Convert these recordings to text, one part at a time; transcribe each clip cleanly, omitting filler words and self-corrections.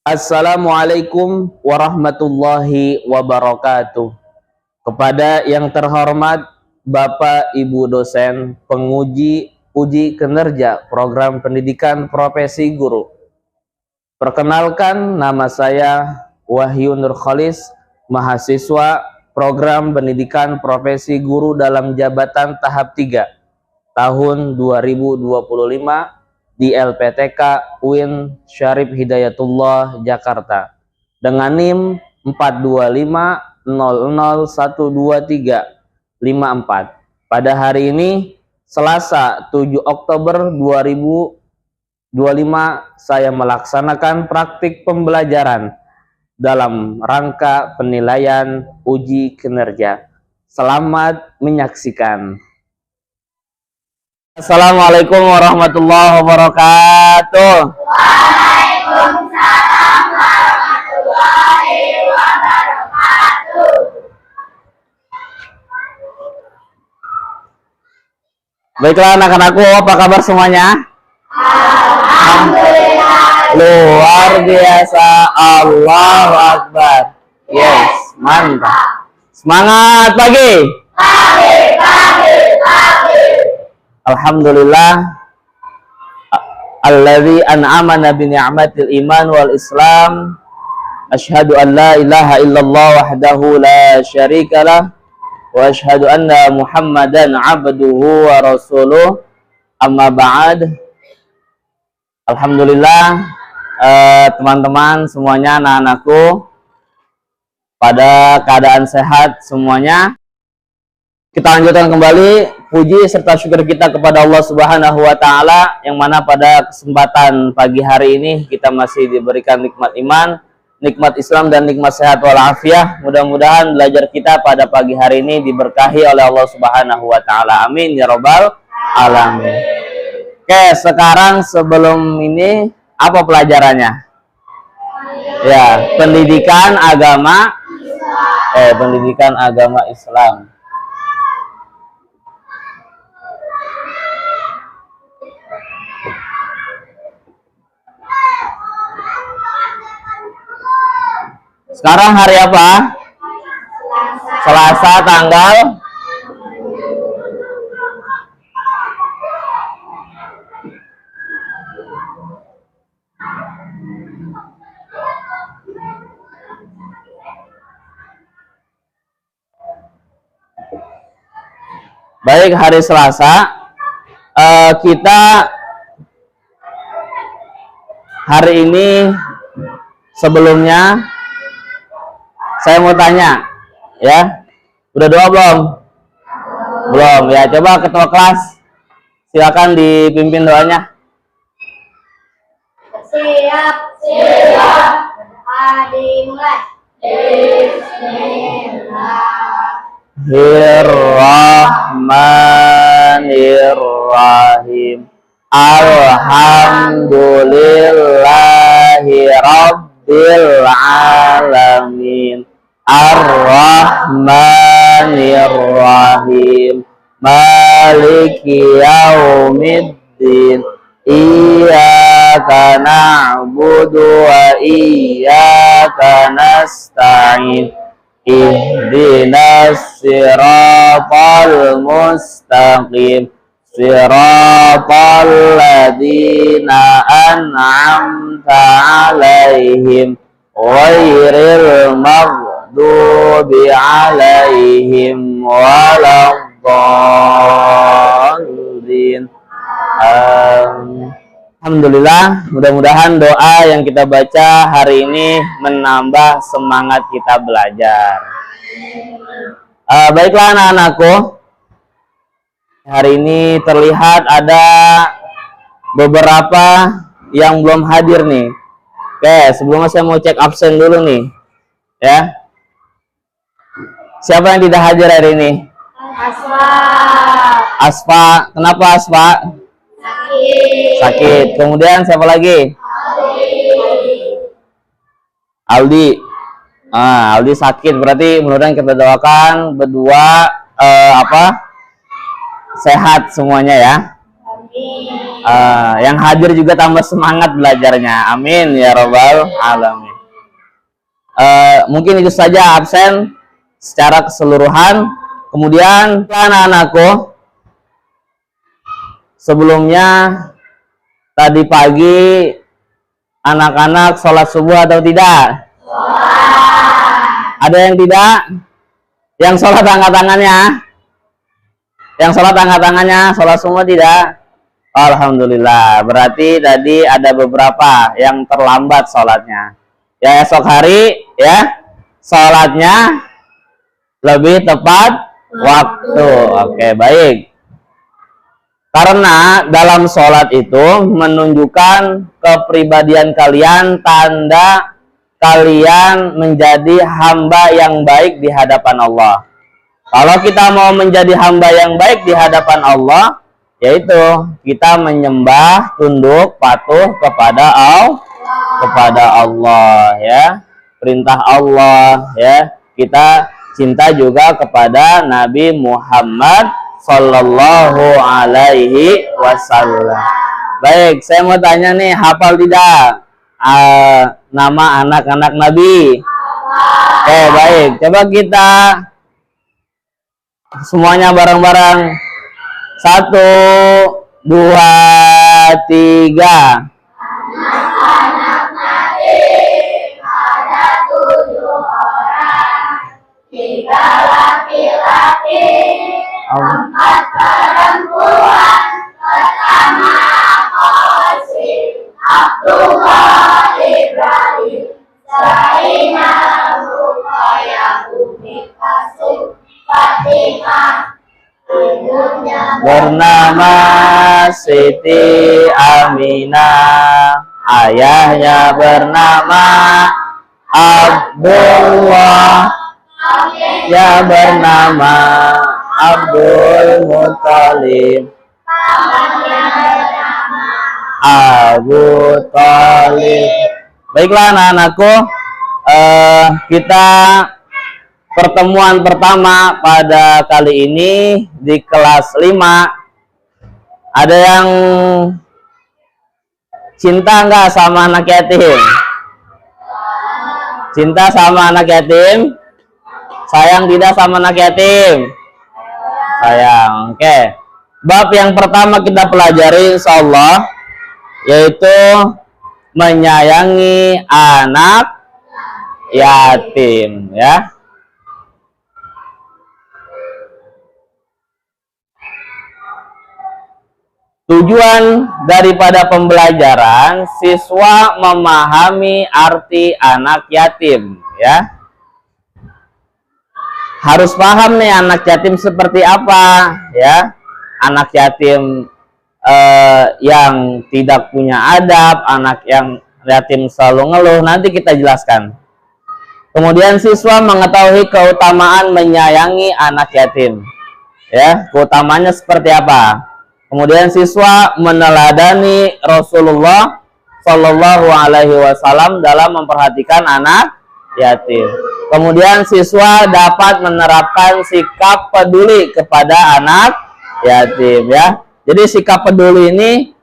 Assalamualaikum warahmatullahi wabarakatuh. Kepada yang terhormat Bapak Ibu dosen penguji uji kinerja program pendidikan profesi guru. Perkenalkan, nama saya Wahyu Nurkhalis, mahasiswa program pendidikan profesi guru dalam jabatan tahap 3 tahun 2025 di LPTK UIN Syarif Hidayatullah Jakarta dengan NIM 42500123554. Pada hari ini Selasa 7 Oktober 2025 saya melaksanakan praktik pembelajaran dalam rangka penilaian uji kinerja. Selamat menyaksikan. Assalamualaikum warahmatullahi wabarakatuh. Waalaikumsalam warahmatullahi wabarakatuh. Baiklah anak-anakku, apa kabar semuanya? Alhamdulillah. Luar biasa, Allahu Akbar. Yes, mantap. Semangat pagi. Pagi. Alhamdulillah alladzi an'amana bi ni'matil iman wal islam. Asyhadu an la ilaha illallah wahdahu la syarikalah wa asyhadu anna Muhammadan abduhu wa rasuluh. Amma ba'd. Alhamdulillah, teman-teman semuanya, anak-anakku pada keadaan sehat semuanya. Kita lanjutkan kembali puji serta syukur kita kepada Allah Subhanahu wa taala, yang mana pada kesempatan pagi hari ini kita masih diberikan nikmat iman, nikmat Islam dan nikmat sehat walafiat. Mudah-mudahan belajar kita pada pagi hari ini diberkahi oleh Allah Subhanahu wa taala. Amin ya rabbal alamin. Oke, sekarang sebelum ini apa pelajarannya? Ya, pendidikan agama Islam. Sekarang hari apa? Selasa tanggal baik, hari Selasa. Kita hari ini sebelumnya saya mau tanya, ya, udah doa belum? Belum, ya. Coba ketua kelas, silakan dipimpin doanya. Siap. Dimulai. Bismillahirrahmanirrahim. Alhamdulillahi rabbil alamin. Ar-Rahmanir-Rahim. Maliki yaumiddin. Iyyaka na'budu wa iyyaka nasta'in. Ihdinas siratal mustaqim. Siratal ladzina an'amta 'alaihim ghairil maghdubi 'alaihim waladdallin. Alhamdulillah, mudah-mudahan doa yang kita baca hari ini menambah semangat kita belajar. Baiklah anak-anakku, hari ini terlihat ada beberapa yang belum hadir nih. Oke, sebelumnya saya mau cek absen dulu nih, ya. Siapa yang tidak hadir hari ini? Asfa. Kenapa Asfa? Sakit. Kemudian siapa lagi? Aldi. Aldi sakit, berarti mudah-mudahan kita doakan berdua sehat semuanya ya. Yang hadir juga tambah semangat belajarnya. Amin ya robbal alamin. Mungkin itu saja absen secara keseluruhan. Kemudian anak-anakku, sebelumnya tadi pagi anak-anak sholat subuh atau tidak? Ada yang tidak? Yang sholat angkat tangannya? Yang sholat angkat tangannya? Sholat semua tidak? Alhamdulillah. Berarti tadi ada beberapa yang terlambat sholatnya. Ya, esok hari ya sholatnya lebih tepat waktu. Oke, baik. Karena dalam sholat itu menunjukkan kepribadian kalian, tanda kalian menjadi hamba yang baik di hadapan Allah. Kalau kita mau menjadi hamba yang baik di hadapan Allah, yaitu kita menyembah, tunduk, patuh kepada Allah ya. Perintah Allah ya. Kita cinta juga kepada Nabi Muhammad sallallahu alaihi wasallam. Baik, saya mau tanya nih, hafal tidak nama anak-anak Nabi? Oke, baik. Coba kita semuanya bareng-bareng. 1, 2, 3. Anak-anak Nabi ada 7 orang, 3 laki-laki, 4 perempuan. Pertama Qasim, Abdullah, Ibrahim, Zainab, Ruqayyah, Umi Qasim, Fatimah. Ibunya Bernama Siti Aminah, ayahnya bernama Abdullah, ya bernama Abdul Muthalib, Abu Thalib. Baiklah anak-anakku, kita pertemuan pertama pada kali ini di kelas 5. Ada yang cinta nggak sama anak yatim? Cinta sama anak yatim? Sayang tidak sama anak yatim? Sayang. Oke. Bab yang pertama kita pelajari insyaallah yaitu menyayangi anak yatim ya. Tujuan daripada pembelajaran, siswa memahami arti anak yatim ya. Harus paham nih anak yatim seperti apa ya. Anak yatim yang tidak punya adab, anak yang yatim selalu ngeluh, nanti kita jelaskan. Kemudian siswa mengetahui keutamaan menyayangi anak yatim ya. Keutamanya seperti apa? Kemudian siswa meneladani Rasulullah Shallallahu Alaihi Wasallam dalam memperhatikan anak yatim. Kemudian siswa dapat menerapkan sikap peduli kepada anak yatim ya. Jadi sikap peduli ini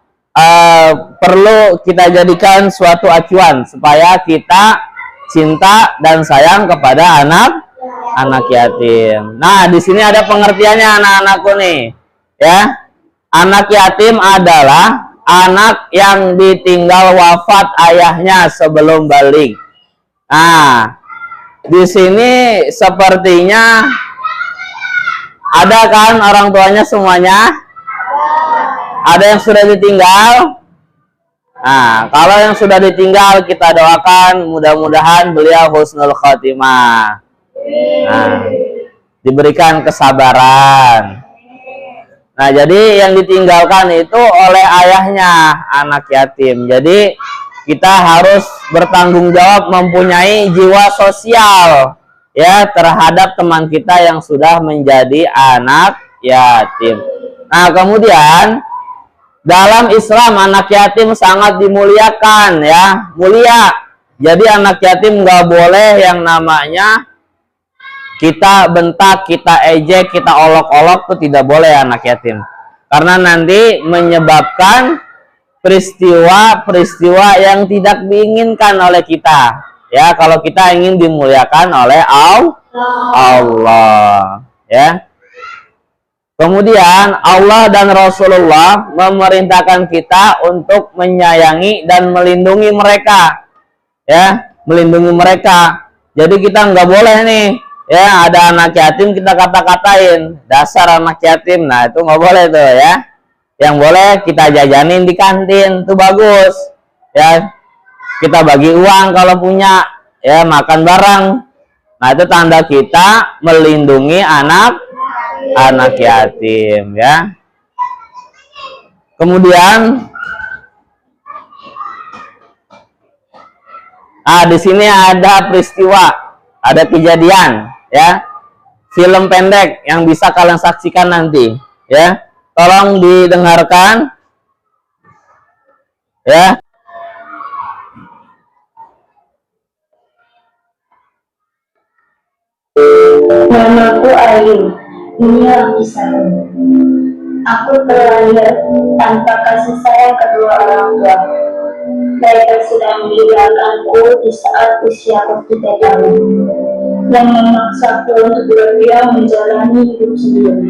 perlu kita jadikan suatu acuan supaya kita cinta dan sayang kepada anak yatim. Nah, di sini ada pengertiannya anak-anakku nih ya. Anak yatim adalah anak yang ditinggal wafat ayahnya sebelum balik. Nah, di sini sepertinya ada kan orang tuanya semuanya? Ada yang sudah ditinggal? Nah, kalau yang sudah ditinggal kita doakan mudah-mudahan beliau husnul khotimah. Nah, diberikan kesabaran. Nah, jadi yang ditinggalkan itu oleh ayahnya anak yatim. Jadi kita harus bertanggung jawab, mempunyai jiwa sosial ya terhadap teman kita yang sudah menjadi anak yatim. Nah, kemudian dalam Islam anak yatim sangat dimuliakan ya, mulia. Jadi anak yatim nggak boleh yang namanya kita bentak, kita ejek, kita olok-olok, itu tidak boleh anak yatim. Karena nanti menyebabkan peristiwa yang tidak diinginkan oleh kita. Ya, kalau kita ingin dimuliakan oleh Allah, ya. Kemudian Allah dan Rasulullah memerintahkan kita untuk menyayangi dan melindungi mereka, ya, melindungi mereka. Jadi kita nggak boleh nih, ya, ada anak yatim kita kata-katain dasar anak yatim. Nah, itu nggak boleh tuh, ya. Yang boleh kita jajanin di kantin, itu bagus, ya. Kita bagi uang kalau punya, ya, makan bareng. Nah, itu tanda kita melindungi anak yatim, ya. Kemudian di sini ada peristiwa, ada kejadian, ya. Film pendek yang bisa kalian saksikan nanti, ya. Tolong didengarkan, ya. Namaku Ayu, ini Abisar. Aku terlahir tanpa kasih sayang kedua orang tua. Mereka sudah meninggalkanku di saat usiaku 3 tahun, yang memaksaku untuk berdiam menjalani hidup sendiri.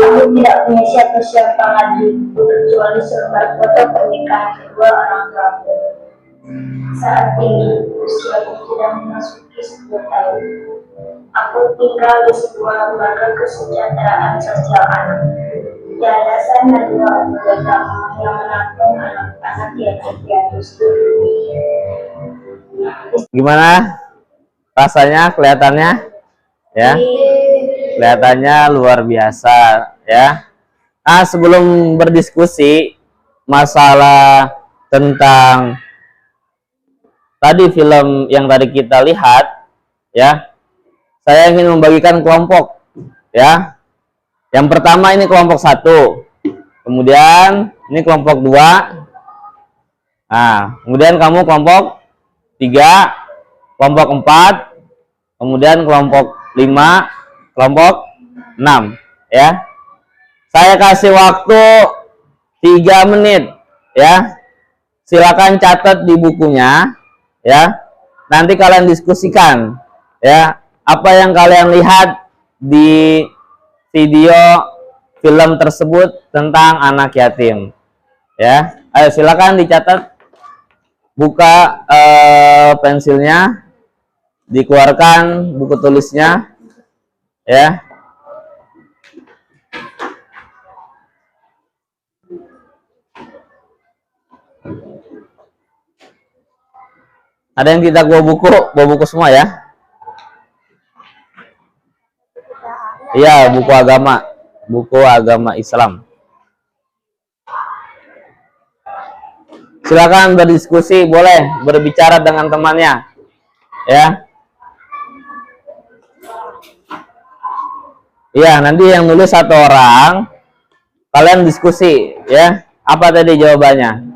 Aku tidak punya siapa-siapa lagi kecuali selembar foto pernikahan kedua orang tuaku. Saat ini usiaku sudah memasuki 10 tahun. Aku tinggal di sebuah lembaga kesejahteraan sosial anak. Yayasan Najwa Pertama yang menampung anak-anak yatim piatu. Gimana rasanya, kelihatannya, ya? Kelihatannya luar biasa, ya. Sebelum berdiskusi masalah tentang tadi film yang tadi kita lihat, ya, saya ingin membagikan kelompok, ya. Yang pertama ini kelompok 1, kemudian ini kelompok 2, nah, kemudian kamu kelompok 3, kelompok 4, kemudian kelompok 5, kelompok 6, ya. Saya kasih waktu 3 menit, ya. Silakan catat di bukunya, ya. Nanti kalian diskusikan, ya, apa yang kalian lihat di video film tersebut tentang anak yatim, ya. Ayo silakan dicatat, buka pensilnya, dikeluarkan buku tulisnya, ya. Ada yang tidak bawa buku semua, ya. Iya, buku agama Islam. Silakan berdiskusi, boleh berbicara dengan temannya, ya. Iya, nanti yang nulis 1 orang, kalian diskusi, ya. Apa tadi jawabannya?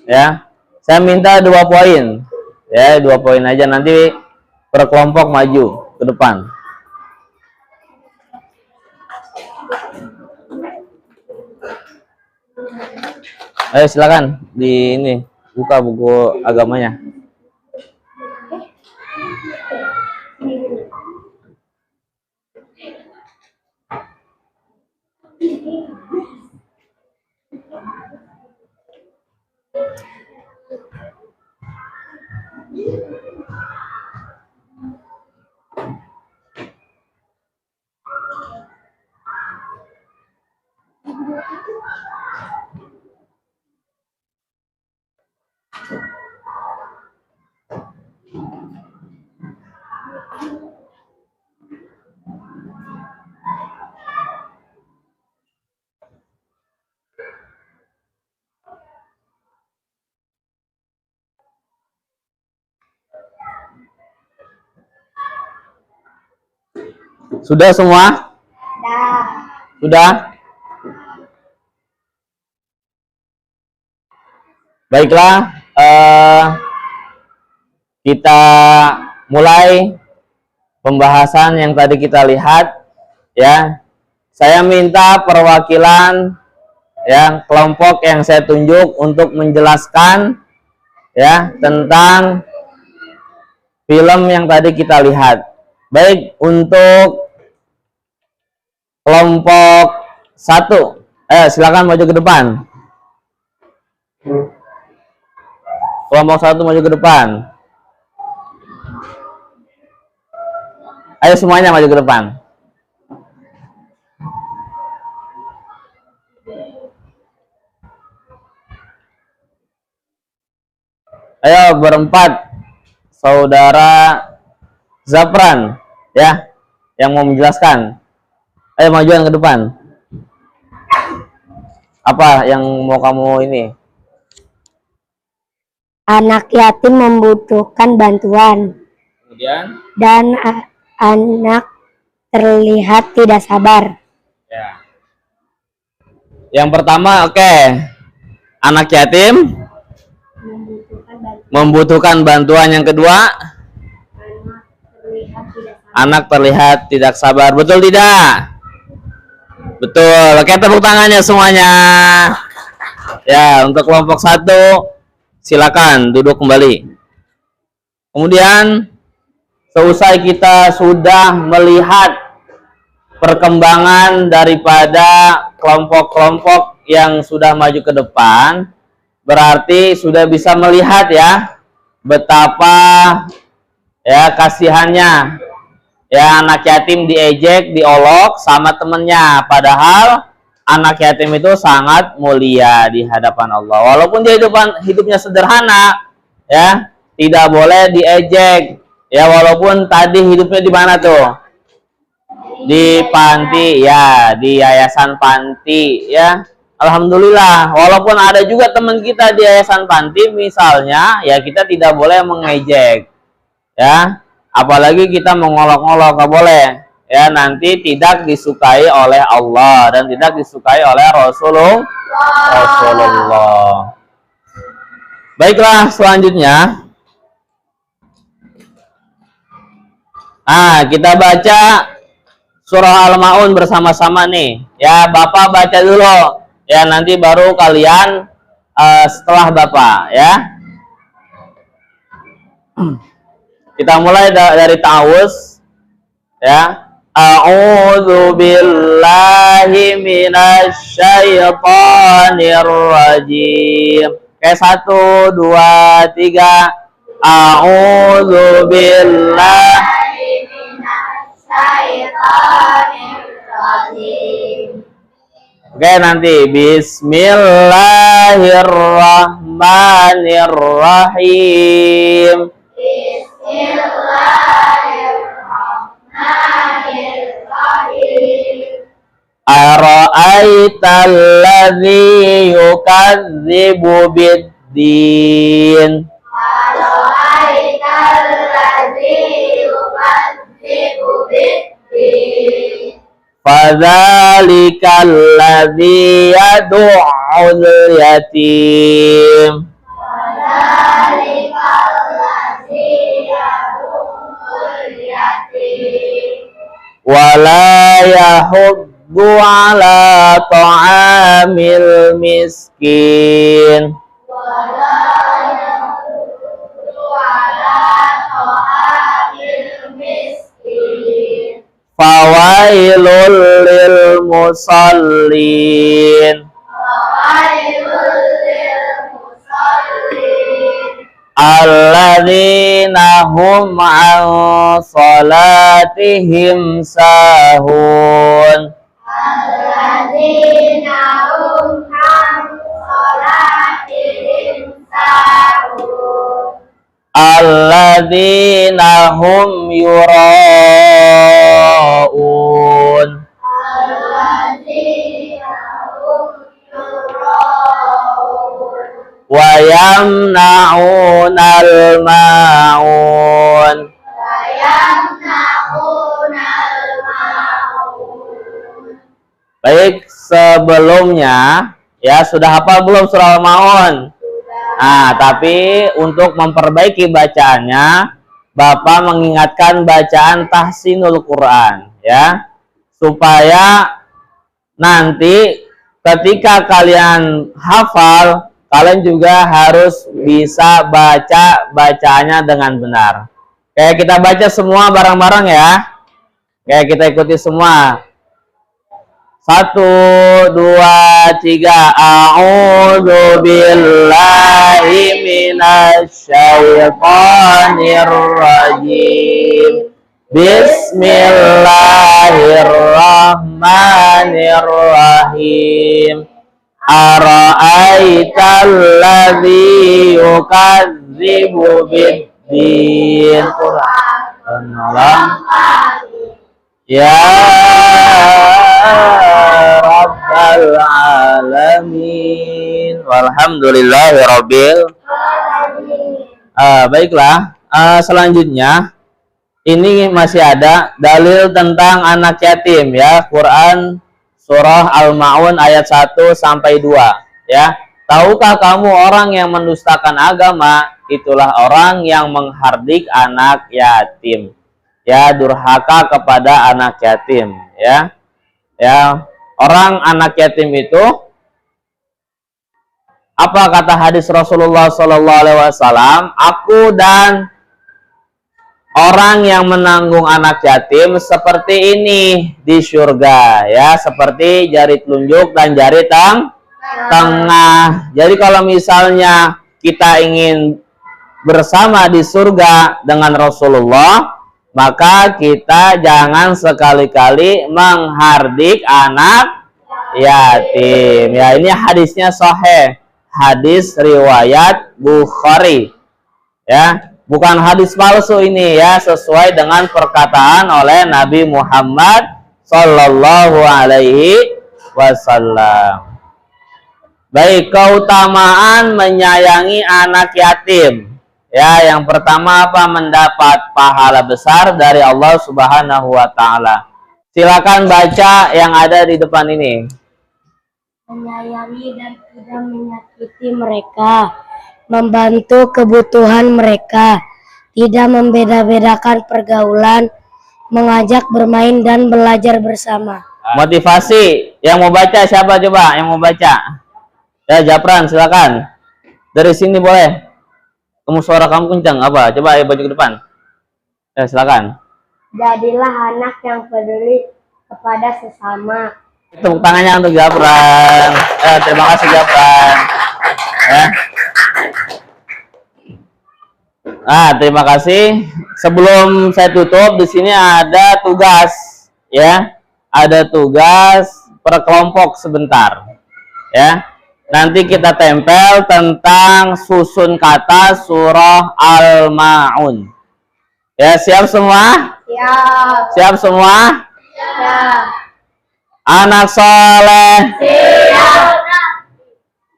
Ya, saya minta 2 poin, ya, 2 poin aja, nanti per kelompok maju ke depan. Ayo silakan di ini, buka buku agamanya. Sudah semua? Sudah? Baiklah, kita mulai pembahasan yang tadi kita lihat, ya. Saya minta perwakilan, ya kelompok yang saya tunjuk untuk menjelaskan ya tentang film yang tadi kita lihat. Baik, untuk kelompok 1, silakan maju ke depan. Kelompok 1 maju ke depan. Ayo semuanya maju ke depan. Ayo berempat, saudara Zafran ya, yang mau menjelaskan. Ayo majuan ke depan. Apa yang mau kamu ini? Anak yatim membutuhkan bantuan Kemudian? dan anak terlihat tidak sabar. Ya. Yang pertama, oke. Anak yatim membutuhkan bantuan. Yang kedua, anak terlihat tidak sabar. Betul tidak? Betul. Oke, tepuk tangannya semuanya. Ya, untuk kelompok 1 silakan duduk kembali. Kemudian seusai kita sudah melihat perkembangan daripada kelompok-kelompok yang sudah maju ke depan, berarti sudah bisa melihat ya betapa ya kasihannya ya anak yatim diejek, diolok sama temennya, padahal anak yatim itu sangat mulia di hadapan Allah. Walaupun dia hidupnya sederhana ya, tidak boleh diejek ya, walaupun tadi hidupnya di mana tuh? Di panti ya, di yayasan panti ya. Alhamdulillah, walaupun ada juga teman kita di yayasan panti misalnya, ya kita tidak boleh mengejek ya, apalagi kita mengolok-olok, nggak boleh ya, nanti tidak disukai oleh Allah dan tidak disukai oleh Rasulullah. Baiklah, selanjutnya kita baca surah Al-Maun bersama-sama nih ya. Bapak baca dulu ya, nanti baru kalian setelah Bapak ya. Kita mulai dari ta'awuz ya. A'udzu billahi minasy syaithanir rajim. Oke, 1 2 3. A'udzu billahi minasy syaithanir rajim. Oke, nanti Bismillahirrahmanirrahim. Bismillahirrahmanirrahim. Ara'aital ladzi yukadzibu biddin. Ara'aital ladzi yukadzibu biddin. Fadzalikal ladzi yad'ul yatim. Fadzalikal ladzi yad'ul yatim. Wala yahuddu ala ta'amil miskin. Wala yahuddu ala ta'amil miskin. Fawailul lil musallin. Fawailul lil musallin. Alladzina hum an salatihim sahun. Alladzina hum an salatihim sahun. Alladzina hum yura'un. Alladzina hum yura'un. Wa yamna'unal ma'un. Wa yamna'unal ma'un. Baik, sebelumnya ya sudah hafal belum surah Al-Maun? Tapi untuk memperbaiki bacaannya, Bapak mengingatkan bacaan tahsinul Quran ya, supaya nanti ketika kalian hafal, kalian juga harus bisa baca bacaannya dengan benar. Kayak kita baca semua bareng-bareng ya. Kayak kita ikuti semua. 1, 2, 3. A'udzu billahi minasyaitonir rajim. Bismillahirrahmanirrahim. Ara'aital ladzi yukadzibu biddin. Ya Rabbal Alamin. Walhamdulillahi Rabbil. Baiklah, selanjutnya ini masih ada dalil tentang anak yatim ya. Quran surah Al-Ma'un ayat 1 sampai 2 ya. Tahukah kamu orang yang mendustakan agama, itulah orang yang menghardik anak yatim. Ya, durhaka kepada anak yatim ya. Ya, orang anak yatim itu, apa kata hadis Rasulullah SAW? Aku dan orang yang menanggung anak yatim seperti ini di surga ya, seperti jari telunjuk dan jari tengah. Jadi kalau misalnya kita ingin bersama di surga dengan Rasulullah, maka kita jangan sekali-kali menghardik anak yatim. Ya, ini hadisnya sahih, hadis riwayat Bukhari. Ya, bukan hadis palsu ini ya, sesuai dengan perkataan oleh Nabi Muhammad sallallahu alaihi wasallam. Baik, keutamaan menyayangi anak yatim. Ya, yang pertama apa? Mendapat pahala besar dari Allah Subhanahu wa taala. Silakan baca yang ada di depan ini. Menyayangi dan tidak menyakiti mereka, membantu kebutuhan mereka, tidak membeda-bedakan pergaulan, mengajak bermain dan belajar bersama. Motivasi. Yang mau baca siapa coba? Yang mau baca? Ya, Japran, silakan. Dari sini boleh. Kamu suara kamu kencang apa? Coba ayo baju ke depan. Ya, silakan. Jadilah anak yang peduli kepada sesama. Tepuk tangannya untuk Japran. Terima kasih Japran. Ya. Terima kasih. Sebelum saya tutup, di sini ada tugas, ya. Ada tugas per kelompok sebentar, ya. Nanti kita tempel tentang susun kata surah Al-Ma'un. Ya, siap semua? Siap. Siap semua? Siap. Anak soleh. Siap.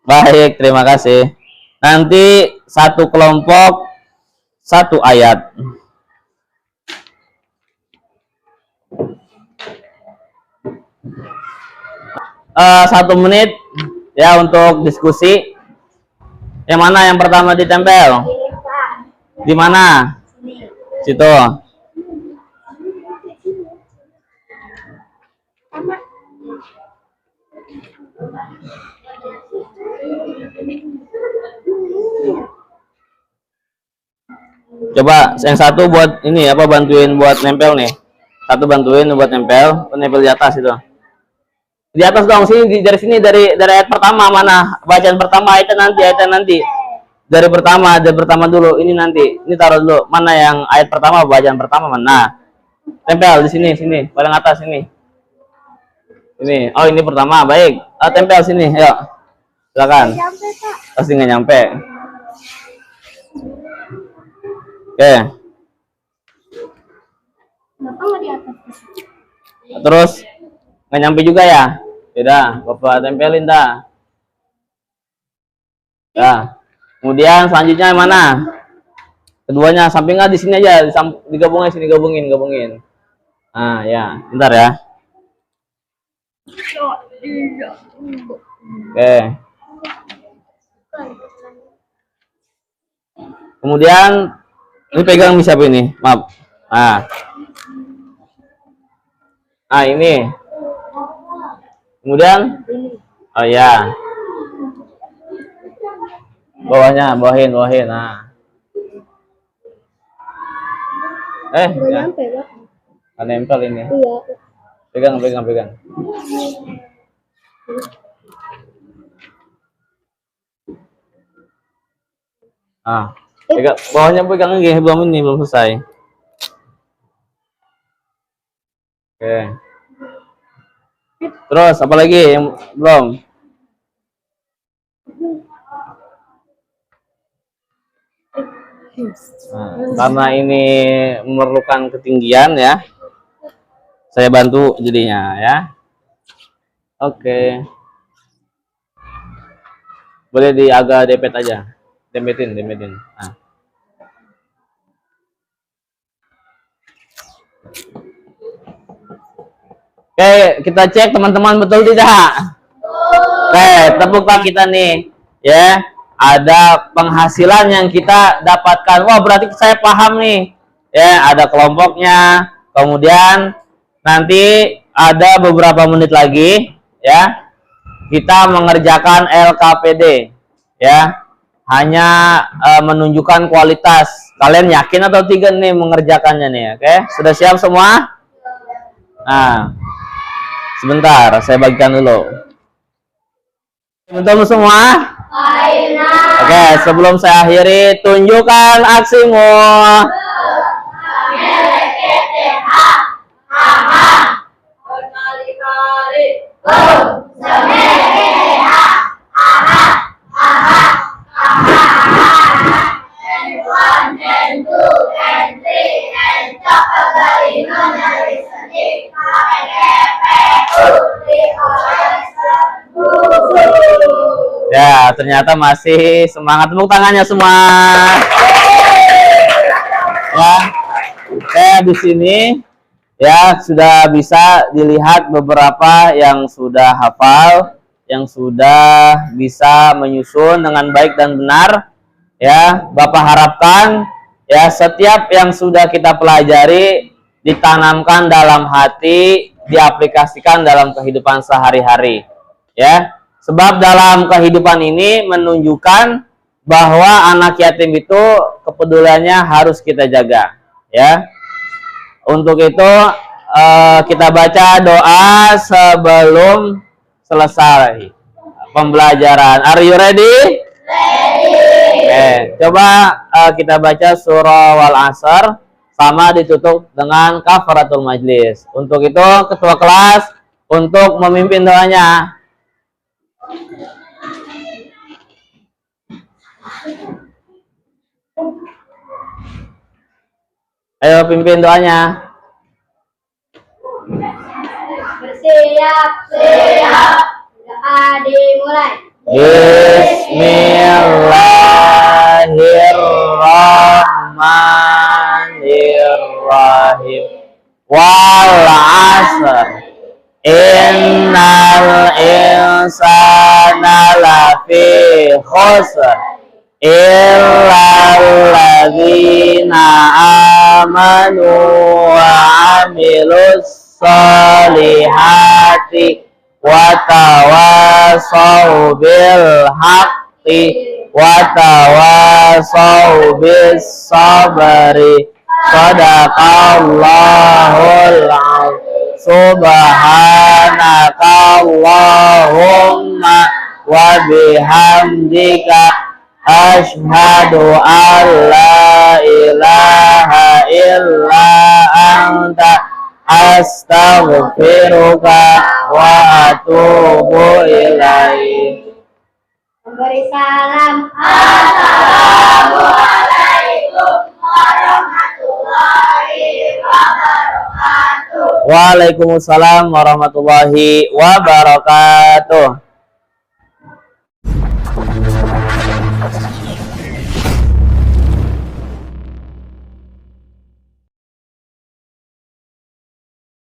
Baik, terima kasih. Nanti satu kelompok satu ayat. Satu menit ya untuk diskusi. Yang mana yang pertama ditempel? Di mana? Situ. Coba yang satu buat ini apa, bantuin buat nempel nih. Satu bantuin buat nempel di atas itu. Di atas dong, sini dari sini, dari ayat pertama mana? Bacaan pertama ayatnya nanti. Dari pertama dulu. Ini nanti. Ini taruh dulu. Mana yang ayat pertama, bacaan pertama mana? Tempel di sini, paling atas ini. Ini. Oh, ini pertama. Baik. Tempel sini. Ayo. Silakan. Pasti nggak nyampe. Oke. Terus nggak nyampe juga ya? Beda, Bapak tempelin dah. Ya. Kemudian selanjutnya yang mana? Keduanya samping nggak, di sini aja, digabungin sini, gabungin. Nah, ya, bentar ya. Oke. Kemudian ini pegang siapa ini? Maaf. Nah, ini. Kemudian Oh ya. Bawahnya, bawahin. Nah. Nggak Ya. nyampe, Pak. Kan nempel ini. Iya. Pegang. Pegang bawahnya, pegang lagi, belum selesai. Oke. Terus apa lagi yang belum? Nah, karena ini memerlukan ketinggian ya, saya bantu jadinya ya. Oke. Boleh agak depet aja. Dempetin. Nah. Oke, kita cek teman-teman, betul tidak? Oke, tepuklah kita nih, ya. Ada penghasilan yang kita dapatkan. Wah, berarti saya paham nih. Ya, ada kelompoknya. Kemudian nanti ada beberapa menit lagi, ya. Kita mengerjakan LKPD, ya. Hanya menunjukkan kualitas. Kalian yakin atau tidak nih mengerjakannya nih? Oke, sudah siap semua? Nah, sebentar, saya bagikan dulu. Betul semua? Oke, sebelum saya akhiri, tunjukkan aksimu. Ya, ternyata masih semangat. Tepuk tangannya semua. Ya, di sini ya sudah bisa dilihat beberapa yang sudah hafal, yang sudah bisa menyusun dengan baik dan benar. Ya, Bapak harapkan ya setiap yang sudah kita pelajari ditanamkan dalam hati, diaplikasikan dalam kehidupan sehari-hari. Ya. Sebab dalam kehidupan ini menunjukkan bahwa anak yatim itu kepeduliannya harus kita jaga, ya. Untuk itu kita baca doa sebelum selesai pembelajaran. Are you ready? Ready. Coba kita baca surah Wal Asr sama ditutup dengan kafaratul majlis. Untuk itu ketua kelas untuk memimpin doanya. Ayo pimpin doanya. Bersiap. Doa dimulai. Bismillahirrahmanirrahim. Wal asr. Innal insana lafi khusr illal ladzina amanu wa amilus solihati wa tawasaw bil haqqi wa tawasaw bis sabri. Sadaqallahul azim. Subhanaka Allahumma wa bihamdika asyhadu an la ilaha illa anta astaghfiruka wa atubu ilaik. Memberi salam. Assalamualaikum warahmatullahi wabarakatuh. Waalaikumsalam warahmatullahi wabarakatuh.